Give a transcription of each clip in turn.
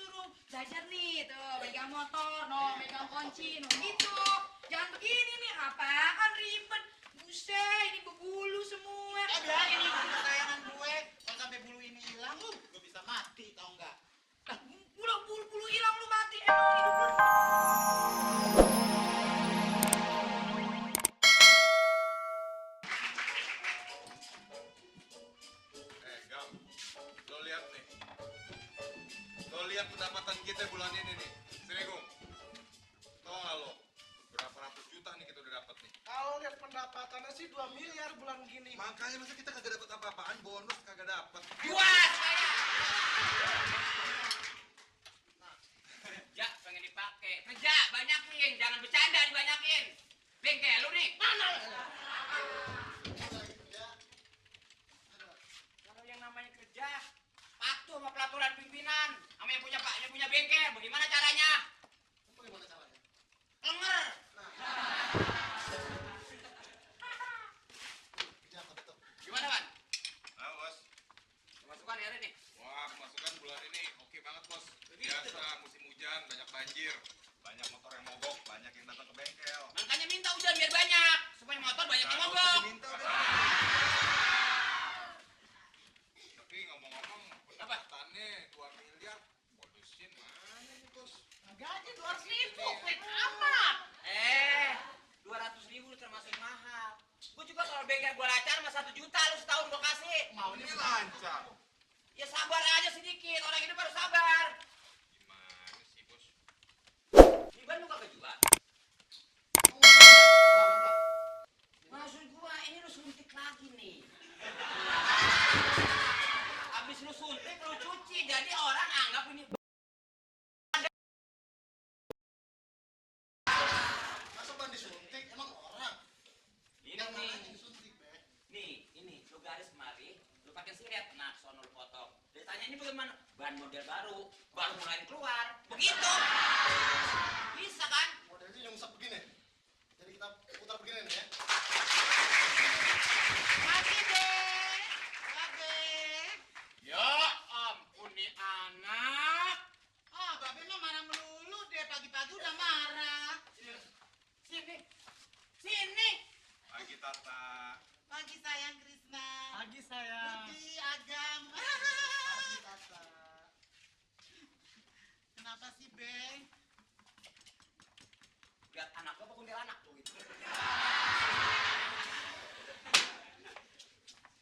suruh belajar nih tuh, megang motor, no, megang kunci, no gitu. Jangan begini nih, apaan ribet. Buset, ini berbulu semua. Biarin ini kesayangan gue. Kalau sampai bulu ini hilang, gue bisa mati, tau nggak? Lah, bulu hilang lu mati. Emang hidup lu. Gam, lo lihat nih. Lo lihat pendapatan kita bulan ini nih. Sini, Gung. Tau nggak lo? Berapa ratus juta nih kita udah dapat nih. Kalau lihat pendapatannya sih 2 miliar bulan gini. Makanya masa kita kagak dapat apa-apaan, bonus kagak dapat. Puas saya. Kerja pengen dipakai. Kerja banyakin, jangan bercanda dibanyakin. Bengkel lu nih. Mana? Kalau yang namanya kerja, patuh sama peraturan pimpinan, sama yang punya bengkel. Bagaimana caranya? Bagaimana caranya? Lenger. Gimana, Ban? Nah, bos. Pemasukan hari ini? Wah, pemasukan bulan ini oke banget, bos. Biasa musim hujan, banyak banjir. Banyak motor yang mogok, banyak yang datang ke bengkel. Makanya minta hujan biar banyak, supaya motor banyak yang mogok. Minta deh. Tapi ngomong-ngomong, pendapatannya 2 miliar, bonusin mana nih, bos? Gaji 200.000. Amat. 200.000 termasuk mahal. Gue juga kalau bengkel gue lancar sama 1 juta lu setahun gue kasih. Mau ini lancar. Ya sabar aja sedikit, orang hidup harus sabar. Gimana sih, bos? Iban lu kagak jual. Maksud gua ini lu suntik lagi nih. Habis lu suntik lu cuci, jadi orang anggap ini. Masa ban disuntik? Emang orang? Ini Yang mana nih. disuntik, Be? Nih, ini lu garis kemari, lu pakai silet, nah sono lu potong. Ditanya ini bagaimana? Ban model baru mulai keluar. Begitu. Bisa kan? Modelnya nyungsep begini. Jadi kita putar begini nih ya. Mati deh. Babe. Ya ampun nih anak. Babe mah marah melulu deh. Pagi-pagi udah marah. Sini. Sini. Pagi, Tata. Pagi sayang Krisna. Pagi sayang. Budi, Agam. Pagi Tata. Kenapa sih, Be? Lihat anak lo apa kuntilanak tuh gitu.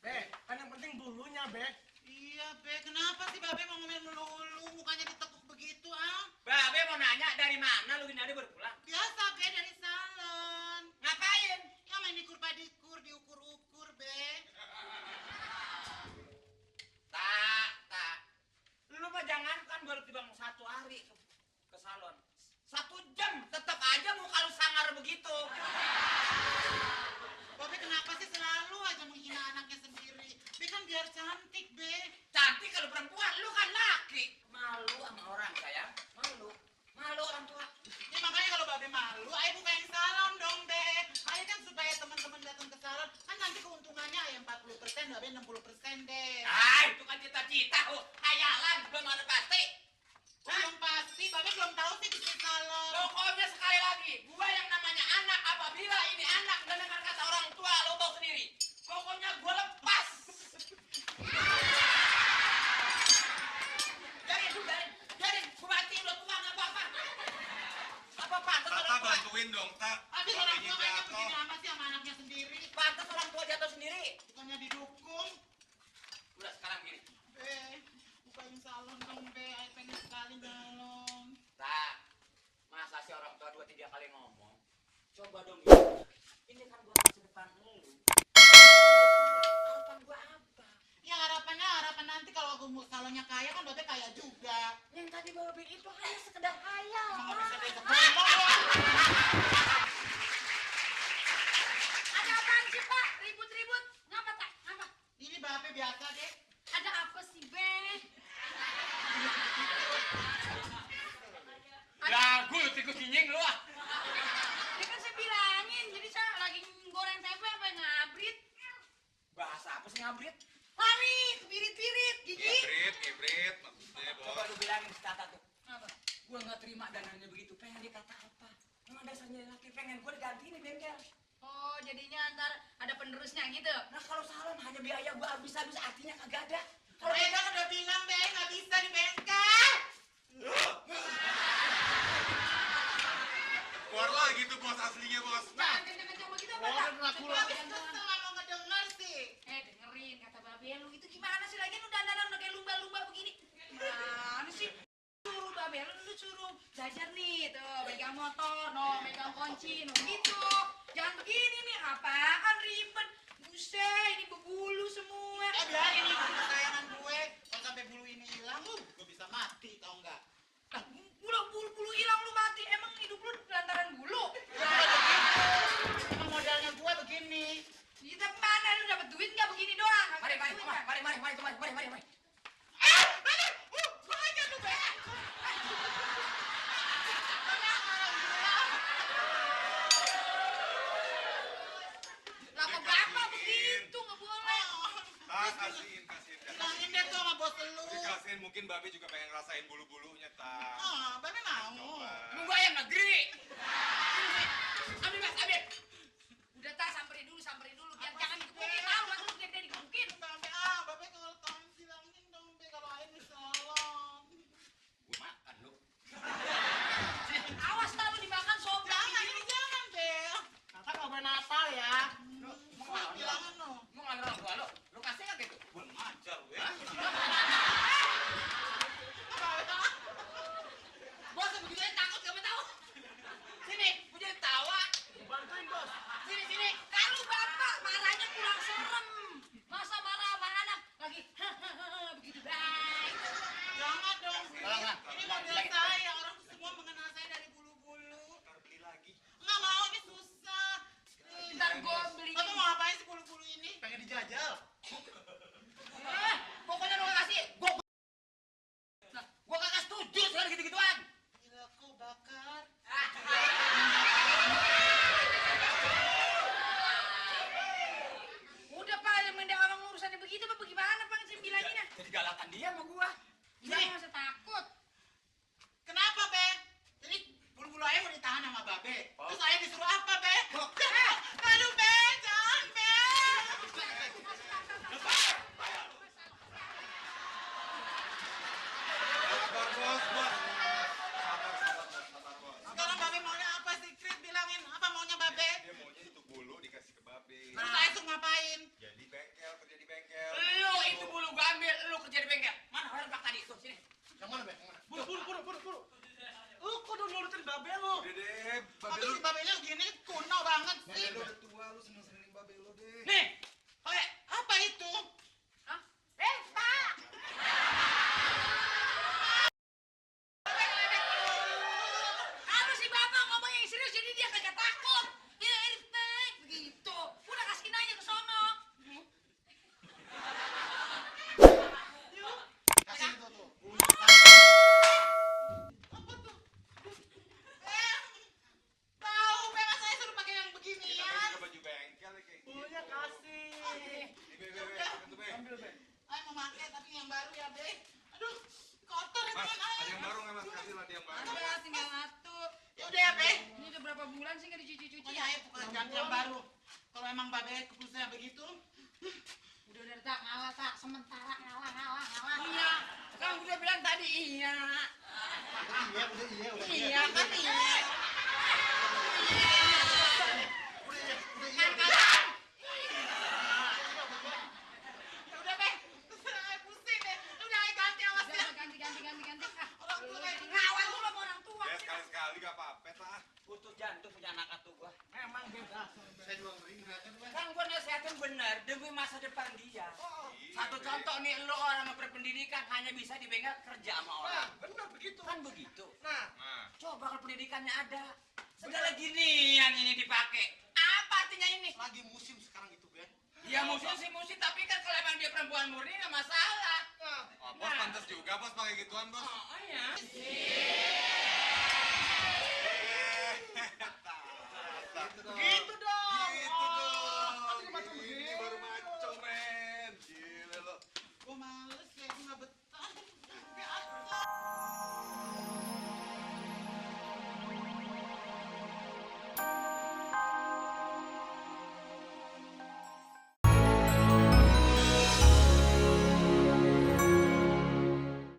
Be, kan yang penting bulunya, Be. Iya, Be. Kenapa sih Babe mau ngomel melulu? Mukanya ditekuk begitu, Babe mau nanya dari mana lu ini hari baru pulang? Biasa, Be, dari salon. Ngapain? Ya main dikur-padikur, diukur-ukur, Be. Tak. Lu mah jangan kan baru tiba 1 hari ke salon. 1 jam tetap aja muka lu sangar begitu. Babe kenapa sih selalu aja menghina anaknya sendiri? Be kan biar cantik, Be. Cantik kalau perempuan, lu kan laki. Malu sama orang sayang, malu orang tua. Ya makanya kalau Babe malu, ayo bukain salon dong, Be. Ayo kan supaya teman-teman datang ke salon, kan nanti keuntungannya ya 40%, Babe 60% deh. Itu kan cita-cita, hayalan, belum ada pasti. Belum pasti, Babe belum tahu sih bisnis salon. Pokoknya sekali lagi, gua yang namanya anak apabila ini anak mendengar kata orang tua, lo tau sendiri. Pokoknya gua lepas. Biarin, gua mati udah tua nggak apa-apa. Apa pantas Tata orang tua? bantuin dong, Tak. Habis orang tua kayaknya Jatuh. begini amat sih sama anaknya sendiri. Pantas orang tua jatuh sendiri. Bukannya didukung. Udah sekarang gini. Be, bukain salon dong, Be. Ayo pengen sekali nyalon. Tak, masa sih orang tua 2-3 kali ngomong? Coba dong gitu. Ini kan buat masa depan lu. Harapan gua apa? Ya harapan nanti kalau aku salonnya kaya kan Babe kaya juga. Yang tadi bawa itu hanya sekedar hayal. Emang bisa dia ngomong ya? Ada apaan sih, Pak? Ribut-ribut. Ngapa, Tak? Ngapa? Ini Babe biasa deh. Ada apa sih, Be? Lagu lu tikus nying lu ah. Ya kan saya bilangin, jadi saya lagi goreng tempe apa ngabrit. Bahasa apa sih ngabrit? Lari, kebirit-birit, gigi. Hibrid, maksudnya, bos. Coba lu bilangin si Tata tuh. jadinya ntar ada penerusnya gitu. Nah kalau salon hanya biaya gua habis-habis artinya kagak ada. Kalau Eda kan udah bilang deh nggak bisa di bengkel. Keluar lagi tuh bos aslinya bos. Jangan kenceng-kenceng begitu apa? Orang ngaku lah. Habis kesel nggak mau ngedenger sih. Dengerin kata babe lu itu gimana sih lagi lu dandanan udah kayak lumba-lumba begini. Mana sih? Suruh babe lu suruh belajar nih tuh megang motor, no megang kunci, no gitu. Jangan begini nih, apaan ribet. Buset, ini berbulu semua. Biarin ini kesayangan gue. Kalau sampai bulu ini hilang, gue bisa mati tau nggak? Lah, bulu hilang lu mati. Emang hidup lu lantaran bulu? Emang modalnya gue begini. Kita mana lu dapat duit nggak begini doang? Mari, mari, Duit mari, nggak? mari. Gue aja tuh be. Lah kok bapak begitu nggak boleh. Kasihin. Bilangin deh tuh sama bos lu. Dikasihin mungkin Babe juga pengen ngerasain bulu-bulunya, tak. Babe mau. Coba. Nunggu ayam negeri. Ambil mas, ambil. Udah tak samperin dulu biar jangan dikepukin. Tahu mas lu gede dikepukin. Babe kalau tahun bilangin dong be kalau air di salon. Gua makan lu. Awas tak lu dimakan sobek. Jangan be. Kakak nggak boleh Natal ya. Bilangin no. Mau ngambil orang tua lu? Lu kasih nggak gitu? Gua ngajar lu ya. Bos begitu aja takut gak mau tahu. Sini, gua jadi tawa. Bantuin bos. Sini. Kalau bapak marahnya kurang serem. Masa marah sama anak lagi begitu baik. Jangan dong. Be. Jangan. Ini model saya. Orang semua mengenal saya dari bulu-bulu. Ntar beli lagi. Nggak mau, ini susah. Ntar gue beli. Bapak mau ngapain sih bulu-bulu ini? Pengen dijajal. Pokoknya lu gak kasih. Gua kagak setuju soal gitu-gituan. Gila kau bakar. Udah pak, yang mendak orang urusannya begitu apa bagaimana pak saya bilanginnya? Jadi galakan dia sama gua. Jangan masa takut. Kenapa, Be? Jadi bulu-bulu ayah mau ditahan sama Babe. Terus ayah disuruh apa, Be? Aduh, Be, jangan, Be. Sabar bos. Sabar bos. Sekarang Babe maunya apa sih? Krit bilangin apa maunya Babe? Dia maunya itu bulu dikasih ke Babe. Terus ayah tuh ngapain? Jadi bengkel, kerja di bengkel. Lu itu bulu gua ambil, lu kerja di bengkel. Mana orang pak tadi? Tuh, sini. Yang mana, Bek? Yang mana? Buru. Lu kudu nurutin babe lu. Udah deh, Babe Tapi lu. si Babenya gini kuno banget Babe sih. lu udah tua, lu seneng-senengin Babe lu deh. Nih, Oke, apa itu? Hah? Pak! Kalau si bapak ngomongnya yang serius jadi dia kagak takut. Dia baik begitu. Udah kasihin aja ke sono. Kasih itu tuh. Apa tuh? Tahu, Be, masa saya suruh pakai yang Kita beginian? pakai baju bengkel ya, kayak Bulunya gitu. kasih. Ini Be, makan tuh, Be. Ambil, Bek. Ay, mau pakai tapi yang baru ya, Be. Aduh, kotor ya, Mas, teman ada ay. yang baru nggak Mas? Kasih lah dia yang baru. Udah tinggal satu. Ya udah ya, Be. Ini udah berapa bulan sih nggak dicuci-cuci Pokoknya ya? ayah bukan ganti yang baru. Kalau emang Babe kepulsanya begitu, Udah tak ngalah tak sementara ngalah. iya. Kan gua udah bilang tadi iya. Udah Iya, kan iya. ya udah, Be. Terserah ayah pusing deh. Udah ayah ganti awas ya. Ganti. Orang tua kayak gini. Ngawal dulu sama orang tua. Ya sekali-sekali gak apa-apa, tak. Butuh jantung punya anak atuh gua. Memang bebas. Saya juga ngeri ngeliatnya tuh, Be. Kan gua nasihatin bener demi masa depan dia. Iya, Satu Be. contoh nih, lu orang yang berpendidikan hanya bisa di bengkel kerja sama orang. Benar begitu. Kan begitu. Nah, Nah, Coba kalau pendidikannya ada. Segala ginian ini dipakai. Apa artinya ini? lagi musim sekarang itu, Ben. Ya musim sih musim, tapi kan kalau emang dia perempuan murni nggak masalah. oh, bos pantas juga bos pakai gituan, bos. Oh ya. Gitu dong.